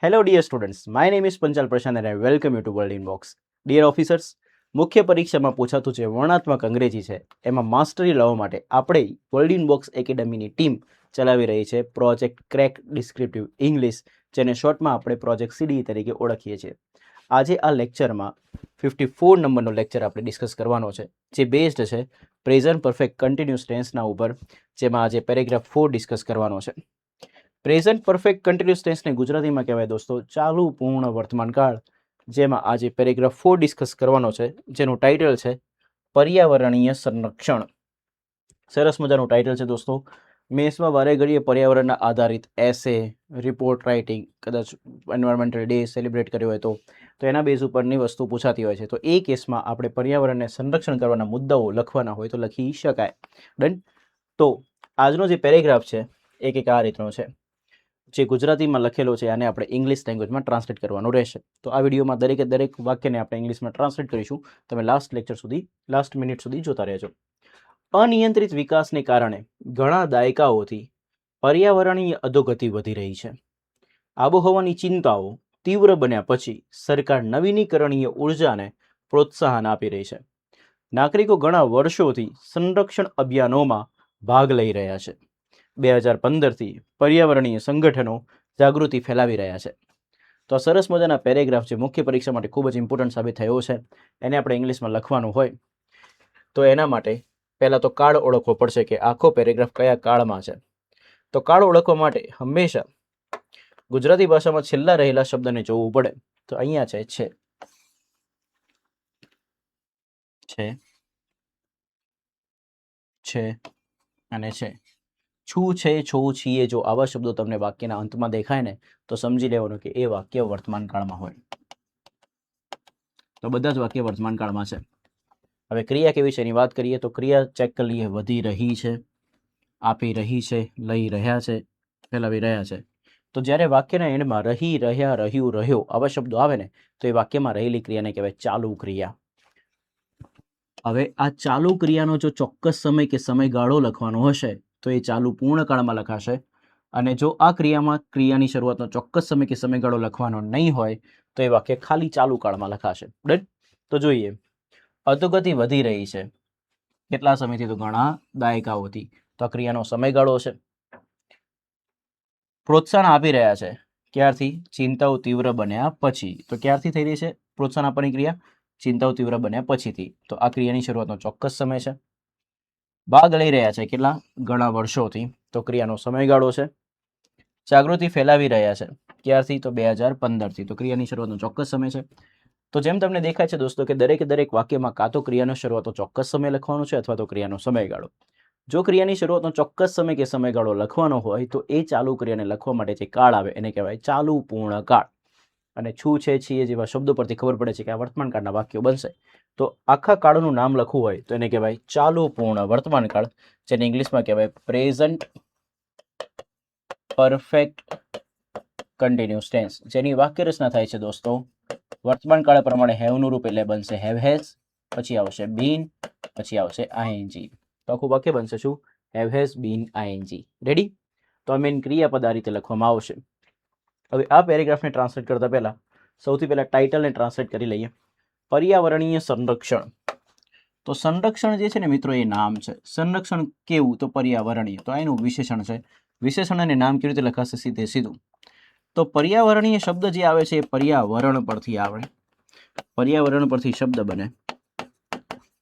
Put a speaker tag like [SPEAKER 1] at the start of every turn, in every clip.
[SPEAKER 1] Hello, dear students. My name is Panchal Prashant and I welcome you to World Inbox. Dear officers, મુખ્ય પરીક્ષામાં પૂછાતું જે વર્ણનાત્મક અંગ્રેજી છે એમાં માસ્ટરી લાવવા માટે આપણે વર્લ્ડ ઇનબોક્સ એકેડમીની ટીમ ચલાવી રહી છે પ્રોજેક્ટ ક્રેક ડિસ્ક્રિપ્ટિવ ઇંગ્લિશ, જેને શોર્ટમાં આપણે પ્રોજેક્ટ સીડી તરીકે ઓળખીએ છીએ. આજે આ લેક્ચરમાં 54 નંબરનો લેક્ચર આપણે ડિસ્કસ કરવાનો છે, જે બેઝડ છે પ્રેઝન્ટ પરફેક્ટ કન્ટિન્યુઅસ ટેન્સના ઉપર, જેમાં આજે પેરેગ્રાફ 4 ડિસ્કસ કરવાનો છે. પ્રેઝન્ટ પરફેક્ટ કન્ટિન્યુઅસ ટેન્સને ગુજરાતીમાં કહેવાય દોસ્તો ચાલુ પૂર્ણ વર્તમાનકાળ, જેમાં આજે પેરેગ્રાફ 4 ડિસ્કસ કરવાનો છે, જેનું ટાઇટલ છે પર્યાવરણીય સંરક્ષણ. સરસ મજાનું ટાઇટલ છે દોસ્તો. મેથ્સમાં વારે ઘડીએ પર્યાવરણના આધારિત એસે, રિપોર્ટ રાઇટિંગ, કદાચ એન્વાયરમેન્ટલ ડે સેલિબ્રેટ કર્યો હોય તો એના બેઝ ઉપરની વસ્તુ પૂછાતી હોય છે. તો એ કેસમાં આપણે પર્યાવરણને સંરક્ષણ કરવાના મુદ્દાઓ લખવાના હોય તો લખી શકાય. ડન. તો આજનો જે પેરેગ્રાફ છે એક આ રીતનો છે, જે ગુજરાતીમાં લખેલો છે આને આપણે ઇંગ્લિશ લેંગ્વેજમાં ટ્રાન્સલેટ કરવાનું રહેશે. તો આ વિડીયોમાં દરેકે દરેક વાક્યને આપણે ઇંગ્લિશમાં ટ્રાન્સલેટ કરીશું. તમે લાસ્ટ મિનિટ સુધી જોતા રહેજો. અનિયંત્રિત વિકાસને કારણે ઘણા દાયકાઓથી પર્યાવરણીય અધોગતિ વધી રહી છે. આબોહવાની ચિંતાઓ તીવ્ર બન્યા પછી સરકાર નવીનીકરણીય ઉર્જાને પ્રોત્સાહન આપી રહી છે. નાગરિકો ઘણા વર્ષોથી સંરક્ષણ અભિયાનોમાં ભાગ લઈ રહ્યા છે. 2015થી પર્યાવરણીય સંગઠનો જાગૃતિ ફેલાવી રહ્યા છે. તો આ સરસ મજાના પેરેગ્રાફ છે, મુખ્ય પરીક્ષા માટે ખૂબ જ ઇમ્પોર્ટન્ટ સાબિત થયો છે. એને આપણે ઇંગ્લિશમાં લખવાનું હોય તો એના માટે પહેલાં તો કાળ ઓળખવો પડશે કે આખો પેરેગ્રાફ કયા કાળમાં છે. તો કાળ ઓળખવા માટે હંમેશા ગુજરાતી ભાષામાં છેલ્લા રહેલા શબ્દને જોવું પડે. તો અહીંયા છે અને છે. છું, છે, છો, છીએ, જો આવા શબ્દો તમને વાક્યના અંતમાં દેખાય ને તો સમજી લેવાનું કે એ વાક્ય વર્તમાન કાળમાં હોય. તો બધા જ વાક્ય વર્તમાન કાળમાં છે. હવે ક્રિયા કેવી છે એની વાત કરીએ તો ક્રિયા ચેક કરી લઈએ. વધી રહી છે, આપી રહી છે, લઈ રહ્યા છે, ફેલાવી રહ્યા છે. તો જ્યારે વાક્યના એન્ડમાં રહી, રહ્યા, રહ્યું, રહ્યો આવા શબ્દો આવે ને તો એ વાક્યમાં રહેલી ક્રિયાને કહેવાય ચાલુ ક્રિયા. હવે આ ચાલુ ક્રિયાનો જો ચોક્કસ સમય કે સમયગાળો લખવાનો હશે તો એ ચાલુ પૂર્ણકાળમાં લખાશે. અને જો આ ક્રિયાની શરૂઆતનો ચોક્કસ સમય કે સમયગાળો લખવાનો નહીં હોય તો એ વાક્ય ખાલી ચાલુ કાળમાં લખાશે. ડન. તો જોઈએ, અધોગતિ વધી રહી છે. કેટલા સમયથી? તો ઘણા દાયકાઓથી. તો આ ક્રિયાનો સમયગાળો છે. પ્રોત્સાહન આપી રહ્યા છે. ક્યારથી? ચિંતાઓ તીવ્ર બન્યા પછી. તો ક્યારથી થઈ રહી છે પ્રોત્સાહન આપવાની ક્રિયા? ચિંતાઓ તીવ્ર બન્યા પછીથી. તો આ ક્રિયાની શરૂઆતનો ચોક્કસ સમય છે. ભાગ લઈ રહ્યા છે. કેટલા? ઘણા વર્ષોથી. તો ક્રિયાનો સમયગાળો છે. જાગૃતિ ફેલાવી રહ્યા છે. ક્યારથી? તો 2015થી. તો ક્રિયાની શરૂઆતનો ચોક્કસ સમય છે. તો જેમ તમને દેખાય છે દોસ્તો કે દરેક વાક્યમાં કાં તો ક્રિયાનો શરૂઆતનો ચોક્કસ સમય લખવાનો છે અથવા તો ક્રિયાનો સમયગાળો. જો ક્રિયાની શરૂઆતનો ચોક્કસ સમય કે સમયગાળો લખવાનો હોય તો એ ચાલુ ક્રિયાને લખવા માટે જે કાળ આવે એને કહેવાય ચાલુ પૂર્ણ કાળ. અને છું, છે, છીએ જેવા શબ્દો પરથી ખબર પડે છે કે આ વર્તમાન કાળના વાક્યો બનશે. તો આખા કાળનું નામ લખવું હોય તો એને કહેવાય ચાલુ પૂર્ણ વર્તમાન કાળ, જેને ઇંગ્લિશમાં કહેવાય પ્રેઝન્ટ પરફેક્ટ કન્ટિન્યુઅસ ટેન્સ, જેની વાક્ય રચના થાય છે દોસ્તો વર્તમાન કાળ પ્રમાણે હેવનું રૂપ એટલે બનશે હેવ હેઝ, પછી આવશે બીન, પછી આવશે આઈએનજી. તો આખું વાક્ય બનશે શું? Have has been ING. Ready? તો આ મેઇન ક્રિયાપદ આ રીતે લખવામાં આવશે. હવે આ પેરેગ્રાફને ટ્રાન્સલેટ કરતા પહેલા સૌથી પહેલા ટાઇટલને ટ્રાન્સલેટ કરી લઈએ. પર્યાવરણીય સંરક્ષણ. તો સંરક્ષણ જે છે ને મિત્રો એ નામ છે. સંરક્ષણ કેવું? તો પર્યાવરણીય. તો એનું વિશેષણ છે. વિશેષણ અને નામ કેવી રીતે લખાશે? સીધું. તો પર્યાવરણીય શબ્દ જે આવે છે એ પર્યાવરણ પરથી આવે. પર્યાવરણ પરથી શબ્દ બને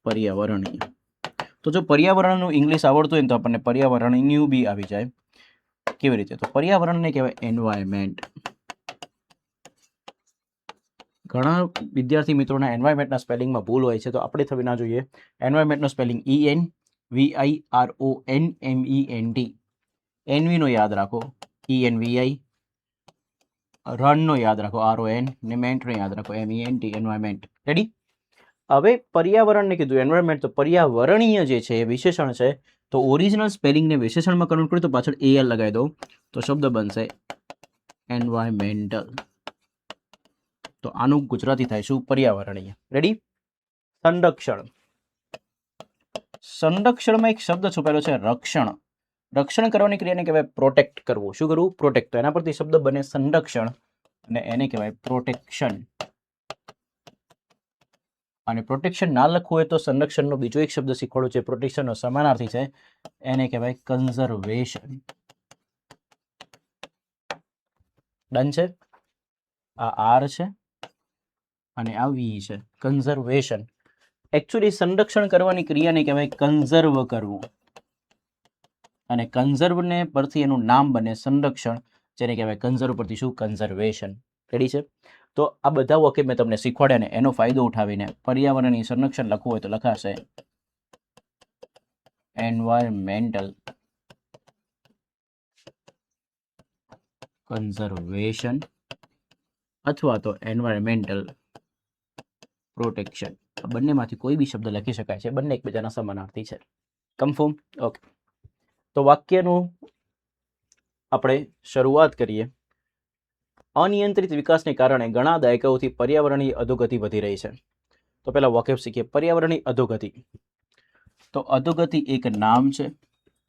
[SPEAKER 1] પર્યાવરણીય. તો જો પર્યાવરણનું ઇંગ્લિશ આવડતું હોય ને તો આપણને પર્યાવરણીય બી આવી જાય. કેવી રીતે? તો પર્યાવરણને કહેવાય એન્વાયરમેન્ટ. ઘણા વિદ્યાર્થી મિત્રોના એન્વાયરમેન્ટના સ્પેલિંગમાં ભૂલ હોય છે, તો આપણે થવી ના જોઈએ. એન્વાયરમેન્ટનો સ્પેલિંગ ENVIRONMENT. એનવીનો યાદ રાખો ENVI, રનનો યાદ રાખો RON, ને મેન્ટનો યાદ રાખો MENT, એન્વાયરમેન્ટ. રેડી? હવે પર્યાવરણને કીધું એન્વાયરમેન્ટ, તો પર્યાવરણીય જે છે એ વિશેષણ છે. તો ઓરિજિનલ સ્પેલિંગને વિશેષણમાં કન્વર્ટ કરીએ તો પાછળ AL લગાવી દો તો શબ્દ બનશે એન્વાયરમેન્ટલ. તો આનું ગુજરાતી થાય શું? પર્યાવરણીય. રેડી? સંરક્ષણ. સંરક્ષણમાં એક શબ્દ છુપાયેલો છે રક્ષણ. રક્ષણ કરવાની ક્રિયાને કહેવાય પ્રોટેક્ટ કરવું. શું કરવું? પ્રોટેક્ટ. તો એના પરથી શબ્દ બને સંરક્ષણ. અને એને કહેવાય પ્રોટેક્શન. અને પ્રોટેક્શન ના લખવું હોય તો સંરક્ષણનો બીજો એક શબ્દ શીખવાડો છે, પ્રોટેક્શનનો સમાનાર્થી છે, એને કહેવાય કન્ઝર્વેશન. ડન છે. આ આર છે અને આ વી છે, કન્ઝર્વેશન. એકચ્યુઅલી સંરક્ષણ કરવાની ક્રિયાને કહેવાય કન્ઝર્વ કરવું, અને કન્ઝર્વને પરથી એનું નામ બને સંરક્ષણ, જેને કહેવાય કન્ઝર્વ પરથી શું? કન્ઝર્વેશન. રેડી છે? તો આ બધા વોકેબ મેં તમને શીખવાડ્યા ને એનો ફાયદો ઉઠાવીને પર્યાવરણની સંરક્ષણ લખવું હોય તો લખાશે એન્વાયરમેન્ટલ કન્ઝર્વેશન અથવા તો એન્વાયરમેન્ટલ પ્રોટેક્શન. બંનેમાંથી કોઈ બી શબ્દ લખી શકાય છે, બંને એકબીજાના સમાનાર્થી છે. કન્ફર્મ? ઓકે. તો વાક્યનું આપણે શરૂઆત કરીએ. અનિયંત્રિત વિકાસને કારણે ઘણા દાયકાઓથી પર્યાવરણીય અધોગતિ વધી રહી છે. તો પહેલા વાક્ય શીખીએ. પર્યાવરણીય અધોગતિ. તો અધોગતિ એક નામ છે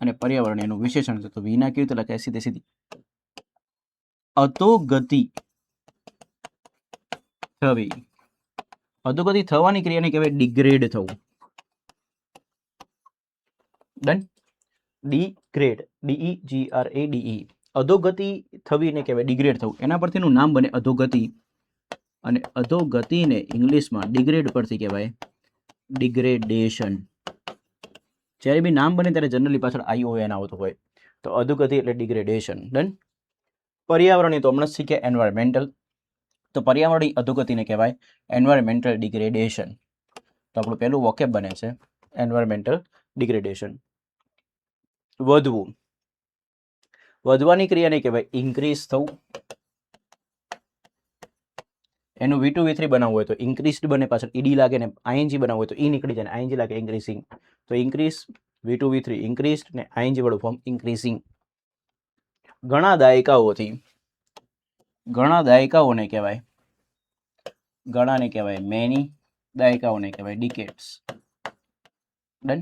[SPEAKER 1] અને પર્યાવરણ એનું વિશેષણ છે. તો વિના કેવી રીતે લખાય? સીધે સીધી અધોગતિ થવી. અધોગતિ થવાની ક્રિયાને કહેવાય ડિગ્રેડ થવું. ડન. Degrade, DEGRADE. અધોગતિ થવીને કહેવાય ડિગ્રેડ થવું. એના પરથી એનું નામ બને અધોગતિ, અને અધોગતિને ઇંગ્લિશમાં ડિગ્રેડ પરથી કહેવાય ડિગ્રેડેશન. જ્યારે બી નામ બને ત્યારે જનરલી પાછળ ION આવતો હોય, તો અધોગતિ એટલે ડિગ્રેડેશન. ડન. પર્યાવરણીય તો હમણાં જ શીખ્યા એન્વાયરમેન્ટલ. તો પર્યાવરણીય અધોગતિને કહેવાય એન્વાયરમેન્ટલ ડિગ્રેડેશન. તો આપણું પહેલું વોકેબ બને છે એન્વાયરમેન્ટલ ડિગ્રેડેશન. વધવું. વધવાની ક્રિયાને કહેવાય ઇન્ક્રીઝ થવું. એનું V2 V3 બનાવવું હોય તો ઇન્ક્રીઝડ બને, પાછળ ઈડી લાગે, ને ING બનાવવું હોય તો ઈ નીકળી જાય, ING લાગે, ઇન્ક્રીઝિંગ. તો ઇન્ક્રીઝ, V2 V3 ઇન્ક્રીઝડ, ને ING વાળું ફોર્મ ઇન્ક્રીઝિંગ. ઘણા દાયકાઓને કહેવાય, ઘણાને કહેવાય મેની, દાયકાઓને કહેવાય ડિકેડ્સ. ડન.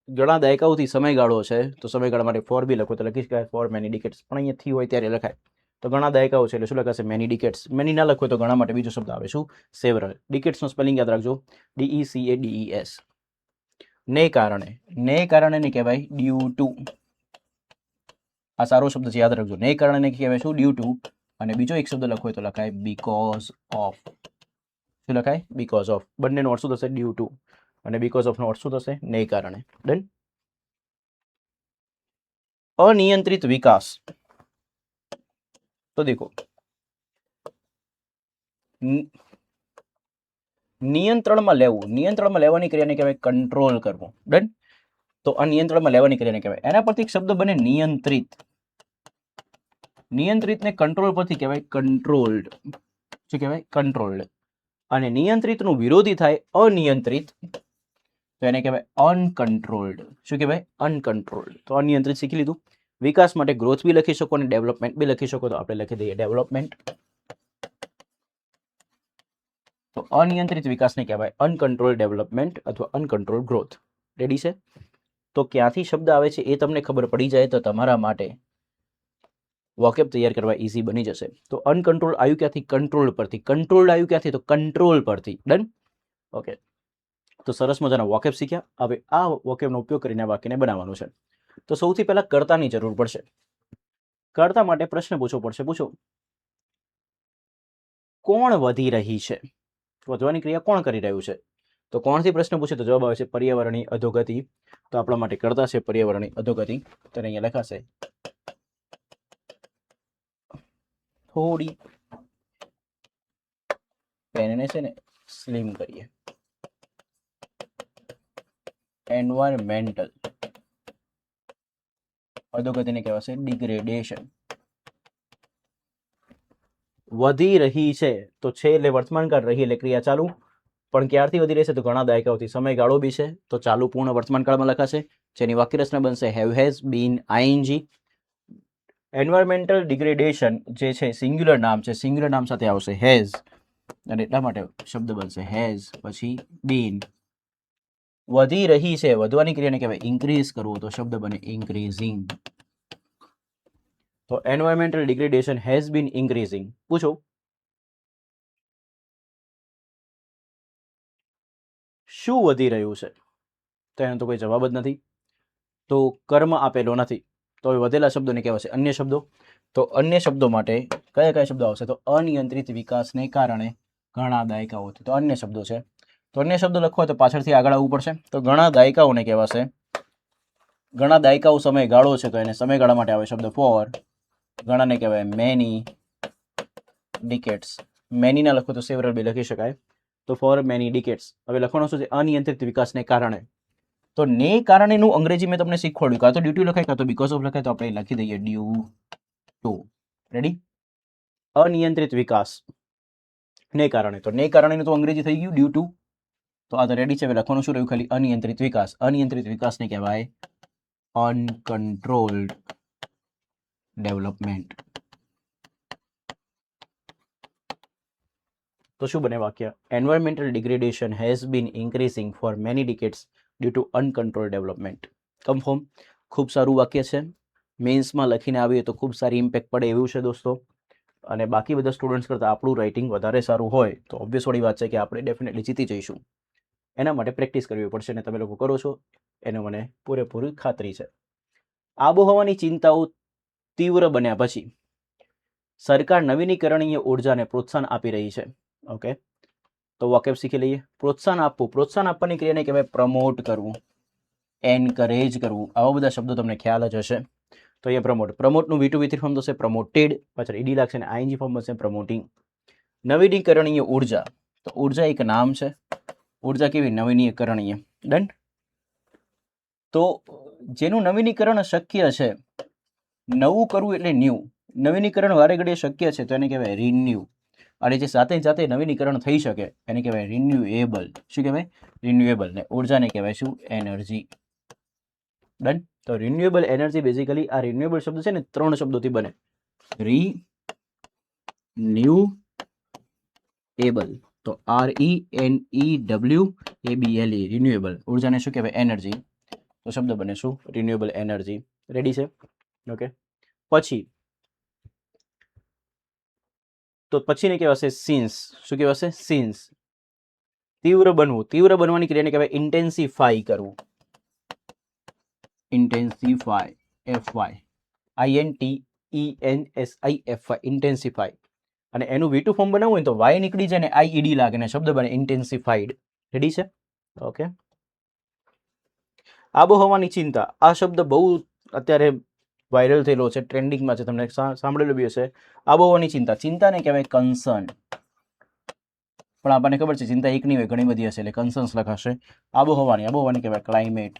[SPEAKER 1] ઘણા દાયકાઓથી સમયગાળો છે, તો સમયગાળા માટે ફોર બી લખો તો લખી શકાય ફોર મેની ડિકેડ્સ, પણ અહીંયા થી હોય ત્યારે લખાય. તો ઘણા દાયકાઓ છે એટલે શું લખાશે? મેની ડિકેડ્સ. મેની ના લખો તો ઘણા માટે બીજો શબ્દ આવે, શું? સેવરલ. ડિકેડ્સનો સ્પેલિંગ યાદ રાખજો, DECADES. ને કારણે, ને કારણે કહેવાય ડ્યુ ટુ. આ સારો શબ્દ છે, યાદ રાખજો. ને કારણે કહેવાય શું? Due to. અને બીજો એક શબ્દ લખો તો લખાય બીકોઝ ઓફ. શું લખાય? Because of. બંનેનો અર્થ શું થશે? Due to. અને બીકોઝ ઓફ નો અર્થ શું થશે? ને કારણે. ડન. અનિયંત્રિત વિકાસ. તો દેખો, નિયંત્રણમાં લેવું. નિયંત્રણમાં લેવાની ક્રિયાને કહેવાય કંટ્રોલ કરવું. ડન. તો અનિયંત્રણમાં લેવાની ક્રિયાને કહેવાય. એના પરથી એક શબ્દ બને નિયંત્રિત. નિયંત્રિતને કંટ્રોલ પરથી કહેવાય કંટ્રોલ્ડ. શું કહેવાય? કંટ્રોલ્ડ. અને નિયંત્રિતનું વિરોધી થાય અનિયંત્રિત, તો એને કહેવાય અનકન્ટ્રોલ્ડ. શું કહેવાય? અનકન્ટ્રોલ્ડ. તો અનિયંત્રિત શીખી લીધું. વિકાસ માટે ગ્રોથ બી લખી શકો અને ડેવલપમેન્ટ બી લખી શકો, તો આપણે લખી દઈએ ડેવલપમેન્ટ. તો અનિયંત્રિત વિકાસને કહેવાય અનકન્ટ્રોલ ડેવલપમેન્ટ અથવા અનકન્ટ્રોલ ગ્રોથ. રેડી છે? તો ક્યાંથી શબ્દ આવે છે એ તમને ખબર પડી જાય તો તમારા માટે વોકેબ તૈયાર કરવા ઈઝી બની જશે. તો અનકન્ટ્રોલ આવ્યું ક્યાંથી? કંટ્રોલ પરથી. કંટ્રોલ્ડ આવ્યું ક્યાંથી? તો કંટ્રોલ પરથી. ડન. ઓકે. તો સરસ મજાના વોકેબ શીખ્યા. હવે આ વોકેબનો ઉપયોગ કરીને વાક્યને બનાવવાનું છે. તો સૌથી પહેલા કર્તાની જરૂર પડશે. કર્તા માટે પ્રશ્ન પૂછવો પડશે. પૂછો, કોણ વધી રહી છે? વધવાની ક્રિયા કોણ કરી રહ્યું છે? તો કોણથી પ્રશ્ન પૂછે તો જવાબ આવે છે પર્યાવરણીય અધોગતિ. તો આપણા માટે કર્તા છે પર્યાવરણીય અધોગતિ. તો અહીંયા લખાશે થોડી પેનને છે ને સ્લિમ કરીએ. એન્વાયરમેન્ટલ અધોગતિને કહેવાશે ડિગ્રેડેશન. વધી રહી છે તો છે એટલે વર્તમાનકાળ, રહી એટલે ક્રિયા ચાલુ. પણ ક્યારથી વધી રહેશે? તો ઘણા દાયકાઓથી. સમયગાળો બી છે તો ચાલુ પૂર્ણ વર્તમાનકાળમાં લખાશે, જેની વાક્ય રચના બનશે have has been ING. Environmental degradation જે છે સિંગ્યુલર નામ છે, સિંગ્યુલર નામ સાથે આવશે હેઝ, અને એટલા માટે શબ્દ બનશે હેઝ પછી બીન. વધી રહી છે, વધવાની ક્રિયાને કહેવાય ઇન્ક્રીઝ કરવું, તો શબ્દ બને ઇન્ક્રીઝિંગ. તો environmental degradation has been increasing. પૂછો, શું વધી રહ્યું છે? તો એનો તો કોઈ જવાબ જ નથી. તો કર્મ આપેલો નથી. તો હવે વધેલા શબ્દોને કહેવાશે અન્ય શબ્દો. તો અન્ય શબ્દો માટે કયા કયા શબ્દો આવશે? તો અનિયંત્રિત વિકાસને કારણે ઘણા દાયકાઓથી. તો અન્ય શબ્દો છે. તો અન્ય શબ્દો લખવો હોય તો પાછળથી આગળ આવવું પડશે. તો ઘણા દાયકાઓને કહેવાશે. ઘણા દાયકાઓ સમયગાળો છે તો એને સમયગાળા માટે આવે શબ્દ ફોર. ઘણાને કહેવાય મેની ડિકેટ્સ. મેનીના લખો તો સેવરલ બી લખી શકાય. તો ફોર મેની ડિકેટ્સ. હવે લખવાનું શું છે? અનિયંત્રિત વિકાસને કારણે. તો ને કારણેનું અંગ્રેજી મેં તમને શીખવાડ્યું. કાં તો ડ્યુ ટુ લખાય કાં તો બીકોઝ ઓફ લખાય. તો આપણે લખી દઈએ ડ્યુ ટુ. રેડી? અનિયંત્રિત વિકાસ ને કારણે. તો ને કારણેનું તો અંગ્રેજી થઈ ગયું ડ્યુ ટુ. તો આ તો રેડી છે. હવે લખવાનું શું રહ્યું? ખાલી અનિયંત્રિત વિકાસ. અનિયંત્રિત વિકાસને કહેવાય અનકન્ટ્રોલ્ડ ડેવલપમેન્ટ. તો શું બને વાક્ય? Environmental degradation has been increasing for many decades due to uncontrolled development. Confirm. ખૂબ સારું વાક્ય છે. મેન્સમાં લખીને આવીએ તો ખૂબ સારી ઇમ્પેક્ટ પડે એવું છે દોસ્તો. અને બાકી બધા સ્ટુડન્ટ્સ કરતાં આપણું રાઇટિંગ વધારે સારું હોય તો ઓબ્વિયસ વાળી વાત છે કે આપણે ડેફિનેટલી જીતી જઈશું. એના માટે પ્રેક્ટિસ કરવી પડશે અને તમે લોકો કરો છો એનો મને પૂરેપૂરી ખાતરી છે. આબોહવાની ચિંતાઓ તીવ્ર બન્યા પછી સરકાર નવીનીકરણીય ઉર્જાને પ્રોત્સાહન આપી રહી છે. ઓકે, તો વાકેફ શીખી લઈએ. પ્રોત્સાહન આપવું. પ્રોત્સાહન આપવાની ક્રિયાને કહેવાય પ્રમોટ કરવું, એનકરેજ કરવું. આવા બધા શબ્દો તમને ખ્યાલ જ હશે. તો અહીંયા પ્રમોટ. પ્રમોટનું V2 V3 ફોર્મ થશે પ્રમોટેડ. પાછળ ઈડી લાગશે અને આઈએનજી ફોર્મ બનશે પ્રમોટિંગ. નવીનીકરણીય ઉર્જા. તો ઉર્જા એક નામ છે. ઉર્જા કેવી? નવીનીકરણીય. ડન. તો જેનું નવીનીકરણ શક્ય છે, નવું કરવું એટલે ન્યૂ. નવીનીકરણ વારે ઘડીએ શક્ય છે તો એને કહેવાય રિન્યુ. અને જે સાથે સાથે નવીનીકરણ થઈ શકે એને કહેવાય રિન્યુએબલ. શું કહેવાય? રિન્યુએબલ. ને ઉર્જાને કહેવાય શું? એનર્જી. ડન. તો રિન્યુએબલ એનર્જી બેઝિકલી આ રિન્યુએબલ શબ્દ છે ને 3 શબ્દોથી બને. રિન્યુએબલ. તો RENEWABLE રિન્યુએબલ. ઉર્જાને શું કહેવાય? એનર્જી. તો શબ્દ બને શું? Renewable energy. રેડી છે? ઓકે. પછી તો પછીને કહેવાશે સિન્સ. શું કહેવાશે? સિન્સ. તીવ્ર બનવું. તીવ્ર બનવાની ક્રિયાને કહેવાય ઇન્ટેન્સિફાઈ કરવું. ઇન્ટેન્સિફાઈ. INTENSIFY. ઇન્ટેન્સિફાઈ. અને એનું V2 ફોર્મ બનાવવું હોય તો વાય નીકળી જાય ને IED લાગે ને શબ્દ બને ઇન્ટેન્સિફાઈડ. રેડી છે? ઓકે. આબોહવાની ચિંતા. આ શબ્દ બહુ અત્યારે વાયરલ થયેલો છે, ટ્રેન્ડિંગમાં છે. તમને સાંભળેલું બી હશે. આબોહવાની ચિંતા. ચિંતાને કહેવાય કન્સર્ન. પણ આપણને ખબર છે ચિંતા એક નહીં હોય, ઘણી બધી હશે એટલે કન્સર્ન્સ લખાશે. આબોહવાની કહેવાય ક્લાઇમેટ.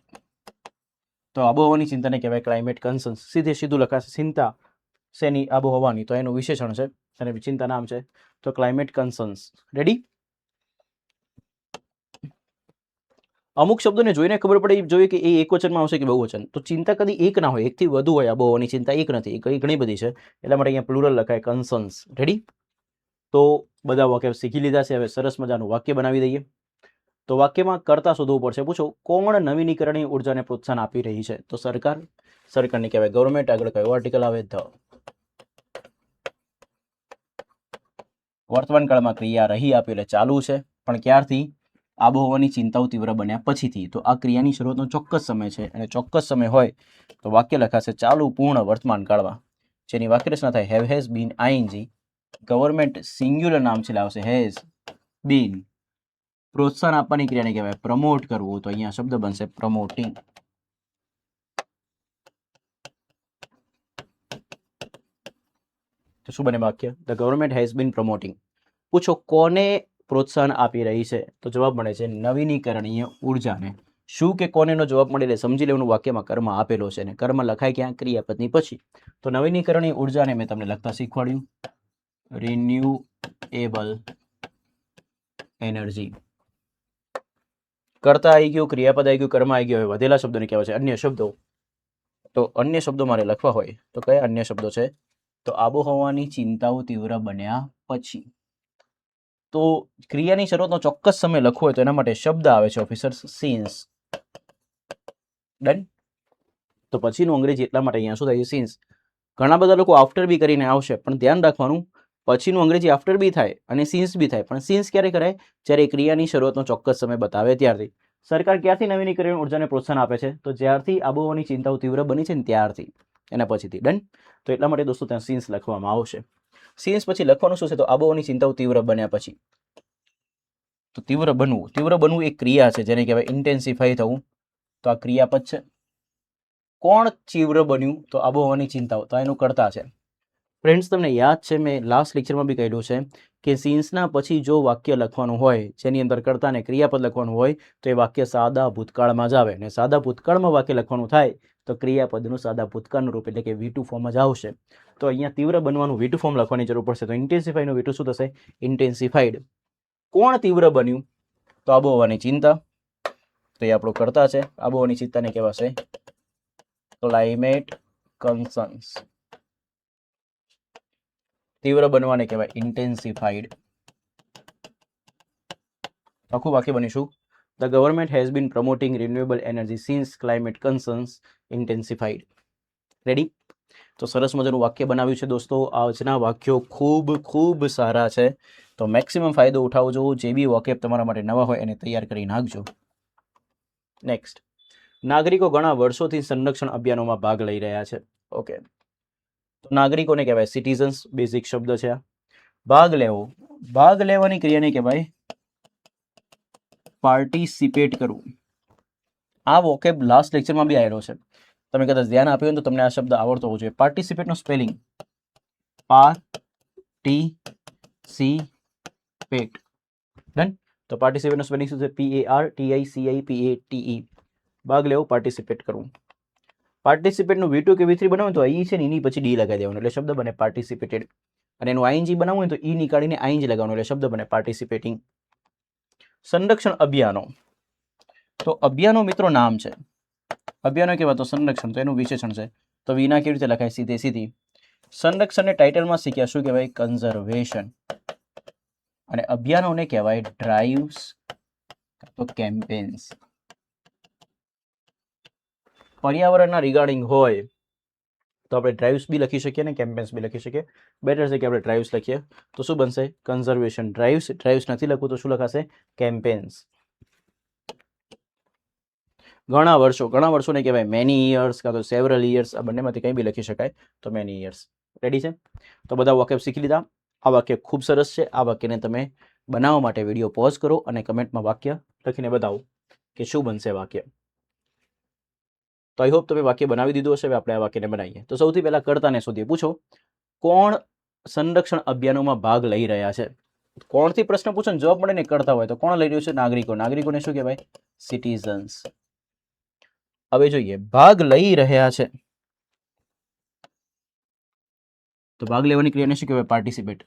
[SPEAKER 1] તો આબોહવાની ચિંતાને કહેવાય ક્લાઇમેટ કન્સર્ન્સ. સીધું લખાશે. ચિંતા શેની? આબોહવાની. તો એનું વિશેષણ છે અને ચિંતા નામ છે. તો ક્લાઇમેટ કન્સર્ન્સ. રેડી? અમુક શબ્દોને જોઈને ખબર પડે જોઈએ કે એ એક વચનમાં આવશે કે બહુવચન. તો ચિંતા કદી એક ના હોય, એકથી વધુ હોય. આબોહવાની ચિંતા એક નથી, ઘણી બધી છે. એટલા માટે અહીંયા પ્લુરલ લખાય કન્સર્ન્સ. રેડી? તો બધા વાક્ય શીખી લીધા છે. હવે સરસ મજાનું વાક્ય બનાવી દઈએ. તો વાક્યમાં કર્તા શોધવું પડશે. પૂછો કોણ નવીનીકરણીય ઉર્જાને પ્રોત્સાહન આપી રહી છે? તો સરકાર. સરકારને કહેવાય ગવર્મેન્ટ. આગળ કયો આર્ટિકલ આવે? ધ. વર્તમાન કાળમાં ક્રિયા રહી આપી એટલે ચાલુ છે. પણ ક્યારથી? આબોહવાની ચિંતાઓ તીવ્ર બન્યા પછીથી. તો આ ક્રિયાની શરૂઆતનો ચોક્કસ સમય છે અને ચોક્કસ સમય હોય તો વાક્ય લખાશે ચાલુ પૂર્ણ વર્તમાન કાળમાં. જેની વાક્ય રચના થાય have has been ING. Government singular નામ છે આવશે હેઝ બીન. પ્રોત્સાહન આપવાની ક્રિયાને કહેવાય પ્રમોટ કરવું. તો અહીંયા શબ્દ બનશે પ્રમોટિંગ. તો શું બને વાક્ય? The government has been promoting. પૂછો કોને પ્રોત્સાહન આપી રહી છે? તો જવાબ મળે છે નવીનીકરણીય ઉર્જાને. શું કે કોનેનો જવાબ મળે એટલે સમજી લેવાનું વાક્યમાં કર્મ આપેલો છે અને કર્મ લખાય ક્યાં? ક્રિયાપદની પછી. તો નવીનીકરણીય ઉર્જાને મેં તમને લખતા શીખવાડ્યું. Renewable energy. કર્તા આવી ગયું, ક્રિયાપદ આવી ગયું, કર્મ આવી ગયો. હવે વધેલા શબ્દોને કહેવાય છે અન્ય શબ્દો. તો અન્ય શબ્દો મારે લખવા હોય તો કયા અન્ય શબ્દો છે? તો આબોહવાની ચિંતાઓ તીવ્ર બન્યા પછી. તો ક્રિયાની શરૂઆતનો ચોક્કસ સમય લખવો હોય તો એના માટે શબ્દ આવે છે ઓફિસર્સ સિન્સ. ડન. તો પછીનું અંગ્રેજી એટલા માટે અહીંયા શું થાય છે? સિન્સ. ઘણા બધા લોકો આફ્ટર બી કરીને આવશે પણ ધ્યાન રાખવાનું પછીનું અંગ્રેજી આફ્ટર બી થાય અને સિન્સ બી થાય, પણ સિન્સ ક્યારે કરાય? જ્યારે એ ક્રિયાની શરૂઆતનો ચોક્કસ સમય બતાવે ત્યારથી. સરકાર ક્યારથી નવીનીકરણ ઉર્જાને પ્રોત્સાહન આપે છે? તો જ્યારથી આબોહવાની ચિંતાઓ તીવ્ર બની છે ને ત્યારથી, એના પછીથી. ડન. તો એટલા માટે દોસ્તો ત્યાં સિન્સ લખવામાં આવશે. સિન્સ પછી લખવાનું શું છે? તો આબોહવાની ચિંતાઓ તીવ્ર બન્યા પછી. તો તીવ્ર બનવું એક ક્રિયા છે જેને કહેવાય ઇન્ટેન્સિફાઈ થવું. તો આ ક્રિયાપદ છે. કોણ તીવ્ર બન્યું? તો આબોહવાની ચિંતાઓ. તો એનું કર્તા છે. ફ્રેન્ડ્સ, તમને યાદ છે મેં લાસ્ટ લેક્ચરમાં બી કહ્યું છે કે સિન્સના પછી જો વાક્ય લખવાનું હોય જેની અંદર કર્તા અને ક્રિયાપદ લખવાનું હોય તો એ વાક્ય સાદા ભૂતકાળમાં જ આવે, અને સાદા ભૂતકાળમાં વાક્ય લખવાનું થાય તો ક્રિયાપદનું સાદા ભૂતકાળનું રૂપ એટલે કે V2 ફોર્મ જ આવશે. તો અહીંયા તીવ્ર બનવાનું V2 ફોર્મ લખવાની જરૂર પડશે. તો ઇન્ટેન્સિફાઈનું V2 શું થશે? ઇન્ટેન્સિફાઈડ. કોણ તીવ્ર બન્યું? તો આબોહવાની ચિંતા. તો એ આપણો કર્તા છે. આબોહવાની ચિંતાને કહેવાશે ક્લાઇમેટ કન્સર્ન્સ. તીવ્ર બનવાને કહેવાય ઇન્ટેન્સિફાઈડ. આખું વાક્ય બનીશું the government has been promoting renewable energy since climate concerns intensified. Ready? તો સરસ મજાનું વાક્ય બનાવ્યું છે દોસ્તો. આજના વાક્યો ખૂબ સારા છે. તો મેક્સિમમ ફાયદો ઉઠાવજો. જે બી વાકેફ તમારા માટે નવા હોય એને તૈયાર કરી નાખજો. નેક્સ્ટ, નાગરિકો ઘણા વર્ષોથી સંરક્ષણ અભિયાનોમાં ભાગ લઈ રહ્યા છે. ઓકે, તો નાગરિકોને કહેવાય સિટીઝન્સ. બેઝિક શબ્દ છે. ભાગ લેવો. ભાગ લેવાની ક્રિયાને કહેવાય પાર્ટિસિપેટ કરવું. આ વોકેબ લાસ્ટ લેક્ચરમાં બી આવેલો છે. તમે કદાચ ધ્યાન આપ્યું હોય તો તમને આ શબ્દ આવડતો હોવો જોઈએ. પાર્ટિસિપેટનો સ્પેલિંગ પાર્ટિસિપેટ. ડન. તો પાર્ટિસિપેટનો સ્પેલિંગ શું છે? PARTICIPATE. ભાગ લેવો, પાર્ટિસિપેટ કરવું. પાર્ટિસિપેટનું V2 કે V3 બનાવવું તો ઈ છે ને એની પછી ડી લગાવી દેવાનું એટલે શબ્દ બને પાર્ટિસિપેટેડ. અને એનું ING બનાવવું હોય તો ઈ નીકાળીને ING લગાવવાનું એટલે શબ્દ બને પાર્ટિસિપેટિંગ. સંરક્ષણ અભિયાનો. તો અભિયાનો મિત્રો નામ છે. અભિયાનો કેવા? તો સંરક્ષણ. તો એનું વિશેષણ છે. તો વિના કેવી રીતે લખાય? સીધી. સંરક્ષણને ટાઇટલમાં શીખ્યા શું કહેવાય? કન્ઝર્વેશન. અને અભિયાનોને કહેવાય ડ્રાઇવ્સ તો કેમ્પેન્સ. પર્યાવરણના રિગાર્ડિંગ હોય તો આપણે ડ્રાઇવ્સ બી લખી શકીએ ને કેમ્પેન્સ બી લખી શકીએ. બેટર છે કે આપણે ડ્રાઇવ્સ લખીએ. તો શું બનશે? Conservation drives. ડ્રાઇવ્સ નથી લખવું તો શું લખાશે? કેમ્પેન્સ. ઘણા વર્ષોને કહેવાય મેની યર્સ કાં તો સેવરલ યર્સ. આ બંનેમાંથી કંઈ બી લખી શકાય. તો મેની યર્સ. રેડી છે? તો બધા વાક્ય શીખી લીધા. આ વાક્ય ખૂબ સરસ છે. આ વાક્યને તમે બનાવવા માટે વિડીયો પોઝ કરો અને કમેન્ટમાં વાક્ય લખીને બતાવો કે શું બનશે વાક્ય. તો આઈ હોપ તમે વાક્ય બનાવી દીધું હશે. હવે આપણે આ વાક્યને બનાવીએ. તો સૌથી પહેલા કર્તાને શોધીએ. પૂછો કોણ સંરક્ષણ અભિયાનોમાં ભાગ લઈ રહ્યા છે? કોણથી પ્રશ્ન પૂછો ને જવાબ મળે ને કરતા હોય તો કોણ લઈ રહ્યું છે? નાગરિકો. નાગરિકોને શું કહેવાય? સિટીઝન્સ. હવે જોઈએ ભાગ લઈ રહ્યા છે. તો ભાગ લેવાની ક્રિયાને શું કહેવાય? પાર્ટિસિપેટ.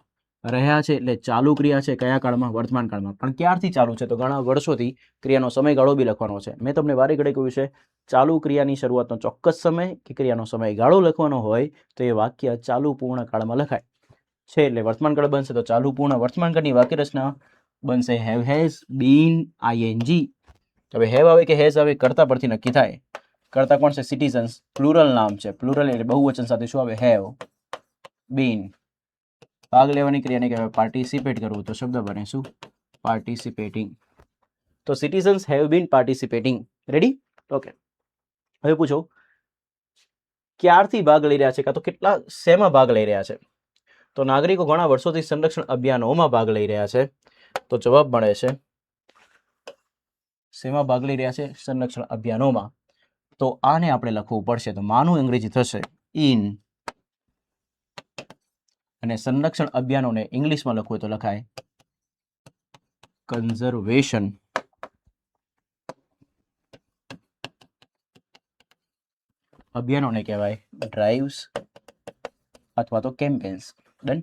[SPEAKER 1] રહ્યા છે એટલે ચાલુ ક્રિયા છે. કયા કાળમાં? વર્તમાન કાળમાં. પણ ક્યારથી ચાલુ છે? તો ઘણા વર્ષોથી. ક્રિયાનો સમયગાળો બી લખવાનો છે. મેં તમને વારે ઘડે કહ્યું છે ચાલુ ક્રિયાની શરૂઆતનો ચોક્કસ સમય કે ક્રિયાનો સમયગાળો લખવાનો હોય તો એ વાક્ય ચાલુ પૂર્ણ કાળમાં લખાય છે. એટલે વર્તમાન કાળ બનશે તો ચાલુ પૂર્ણ વર્તમાન કાળની વાક્ય રચના બનશે હેવ હેઝ બીન ING. હવે હેવ આવે કે હેઝ આવે કરતા પરથી નક્કી થાય. કરતા કોણ છે? સિટીઝન્સ. પ્લુરલ નામ છે. પ્લુરલ એટલે બહુવચન સાથે શું આવે? Have been. ભાગ લેવાની ક્રિયાને કહેવાય પાર્ટિસિપેટ કરવું. તો શબ્દ બને શું? પાર્ટિસિપેટિંગ. તો citizens have been participating. Ready? Okay. હવે પૂછો ક્યારથી ભાગ લઈ રહ્યા છે કાં તો કેટલા શેમાં ભાગ લઈ રહ્યા છે? તો નાગરિકો ઘણા વર્ષોથી સંરક્ષણ અભિયાનોમાં ભાગ લઈ રહ્યા છે. તો જવાબ મળે છે શેમાં ભાગ લઈ રહ્યા છે? સંરક્ષણ અભિયાનોમાં. તો આને આપણે લખવું પડશે. તો માનું અંગ્રેજી થશે ઇન. અને સંરક્ષણ અભિયાનોને ઇંગ્લિશમાં લખવું હોય તો લખાય કન્ઝર્વેશન. અભિયાનોને કહેવાય ડ્રાઇવ્સ અથવા તો કેમ્પેન્સ. ડન.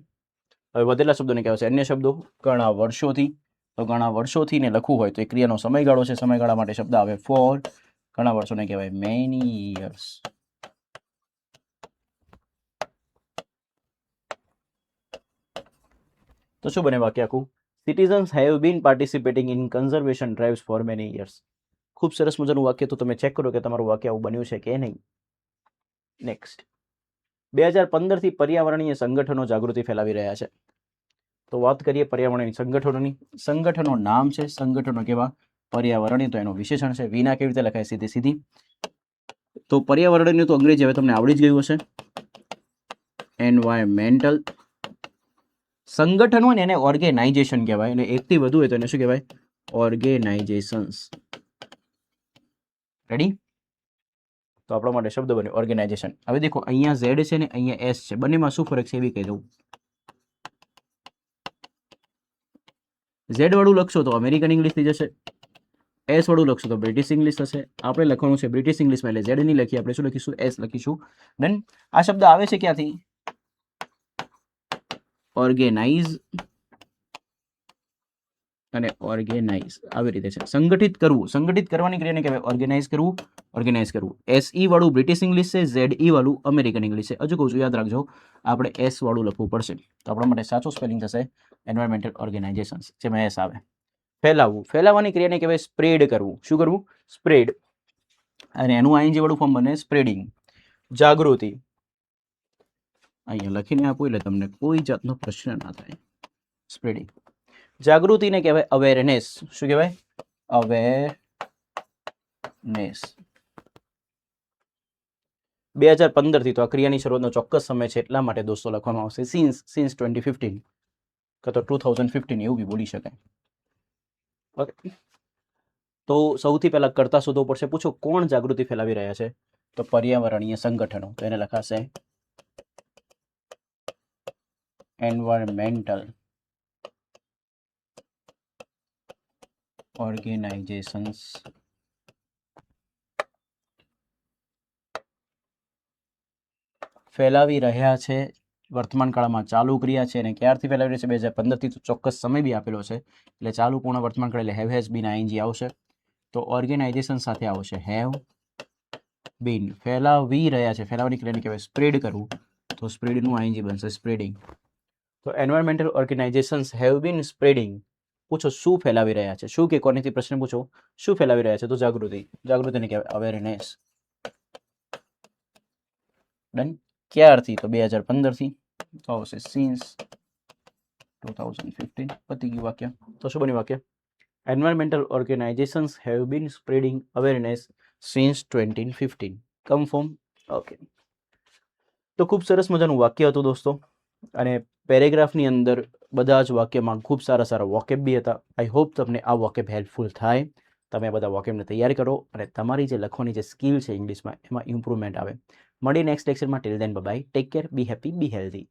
[SPEAKER 1] હવે વધેલા શબ્દોને કહેવાય છે અન્ય શબ્દો. ઘણા વર્ષોથી. તો ઘણા વર્ષોથી ને લખવું હોય તો એ ક્રિયાનો સમયગાળો છે. સમયગાળા માટે શબ્દ આવે ફોર. ઘણા વર્ષોને કહેવાય મેની યર્સ. તો શું બને વાક્ય આખું? Citizens have been participating in conservation drives for many years. ખૂબ સરસ મજાનું વાક્ય. તો તમે ચેક કરો કે તમારું વાક્ય આવું બન્યું છે કે નહીં. નેક્સ્ટ, 2015થી પર્યાવરણીય સંગઠનો જાગૃતિ ફેલાવી રહ્યા છે. તો વાત કરીએ પર્યાવરણીય સંગઠનોની. સંગઠનો નામ છે, સંગઠનો કેવા? પર્યાવરણીય. તો એનું વિશેષણ છે વિના કેવી રીતે લખાય? સીધી સીધી. તો પર્યાવરણીય તો અંગ્રેજી હવે તમને આવડી જ ગયું હશે, એન્વાયરમેન્ટલ. સંગઠન હોય ને એને ઓર્ગેનાઇઝેશન કહેવાય, અને એકથી વધુ હોય તો એને શું કહેવાય? ઓર્ગેનાઇઝેશન્સ. રેડી? તો આપણા માટે શબ્દ બન્યો ઓર્ગેનાઇઝેશન. હવે દેખો અહીંયા ઝેડ છે ને અહીંયા એસ છે, બંનેમાં શું ફરક છે એવી કહી દઉં. ઝેડ વાળું લખશો તો અમેરિકન ઇંગ્લિશ થઈ જશે, એસ વાળું લખશો તો બ્રિટિશ ઇંગ્લિશ થશે. આપણે લખવાનું છે બ્રિટિશ ઇંગ્લિશમાં, એટલે ઝેડ નહીં લખીએ આપણે, શું લખીશું? એસ લખીશું. ડન. આ શબ્દ આવે છે ક્યાંથી? ઓર્ગેનાઇઝ અને ઓર્ગેનાઇઝ આવી રીતે છે. સંગઠિત કરવું, સંગઠિત કરવાની ક્રિયાને કહેવાય ઓર્ગેનાઇઝ કરવું. ઓર્ગેનાઇઝ કરવું. એસઈ વાળું બ્રિટિશ ઇંગ્લિશ છે, ઝેડઈ વાળું અમેરિકન ઇંગ્લિશ છે. હજુ કહું છું યાદ રાખજો, આપણે એસ વાળું લખવું પડશે. તો આપણા માટે સાચું સ્પેલિંગ થશે એન્વાયરમેન્ટલ ઓર્ગેનાઇઝેશન્સ, જેમાં એસ આવે. ફેલાવવું, ફેલાવવાની ક્રિયાને કહેવાય સ્પ્રેડ કરવું. શું કરવું? સ્પ્રેડ. અને એનું આઈએનજી વાળું ફોર્મ બને સ્પ્રેડિંગ. જાગૃતિ, અહીંયા લખીને આપું એટલે તમને કોઈ જાતનો પ્રશ્ન ના થાય. સ્પ્રેડિંગ. જાગૃતિને કહેવાય અવેરનેસ. શું કહેવાય? અવેરનેસ. 2015 થી તો આ ક્રિયાની શરૂઆતનો ચોક્કસ સમય છે, એટલા માટે દોસ્તો લખવામાં આવશે સિન્સ 2015 કે તો 2015 એવું બી બોલી શકાય. ઓકે, તો સૌથી પહેલા કરતા શોધવો પડશે. પૂછો કોણ જાગૃતિ ફેલાવી રહ્યા છે? તો પર્યાવરણીય સંગઠનો. તો એને લખાશે એન્વાયરમેન્ટલ ઓર્ગેનાઇઝેશન્સ. ફેલાવી રહ્યા છે, વર્તમાન કાળમાં ચાલુ ક્રિયા છે, અને ક્યારથી ફેલાવી રહ્યા છે? 2015 થી. તો ચોક્કસ સમય બી આપેલો છે, એટલે ચાલુ પૂર્ણ વર્તમાન કાળ એટલે હેવ હેઝ બીન આઈએનજી આવશે. તો ઓર્ગેનાઇઝેશન સાથે આવશે હેવ બીન. ફેલાવી રહ્યા છે, ફેલાવવાની ક્રિયાને કહેવાય સ્પ્રેડ કરવું. તો સ્પ્રેડનું આઈએનજી બનશે સ્પ્રેડિંગ. તો environmental organisations have been spreading. પૂછો શું ફેલાવી રહ્યા છે? શું કે કોનેથી પ્રશ્ન પૂછો? શું ફેલાવી રહ્યા છે? તો જાગૃતિ. જાગૃતિને કહેવાય અવેરનેસ. ડન. ક્યારથી? તો 2015 થી. તો આવશે સિન્સ 2015. પતી ગયું વાક્ય. તો શું બન્યું વાક્ય? Environmental organisations have been spreading awareness since 2015. Confirm? Okay. તો ખૂબ સરસ મજાનું વાક્ય હતું દોસ્તો, અને પેરેગ્રાફની અંદર બધા જ વાક્યમાં ખૂબ સારા વોકેબ બી હતા. આઈ હોપ તમને આ વોકેબ હેલ્પફુલ થાય. તમે આ બધા વોકેબને તૈયાર કરો અને તમારી જે લખવાની જે સ્કિલ છે ઇંગ્લિશમાં એમાં ઇમ્પ્રુવમેન્ટ આવે. મળી નેક્સ્ટ લેક્ચરમાં. Till then bye. Take care, be happy, be healthy.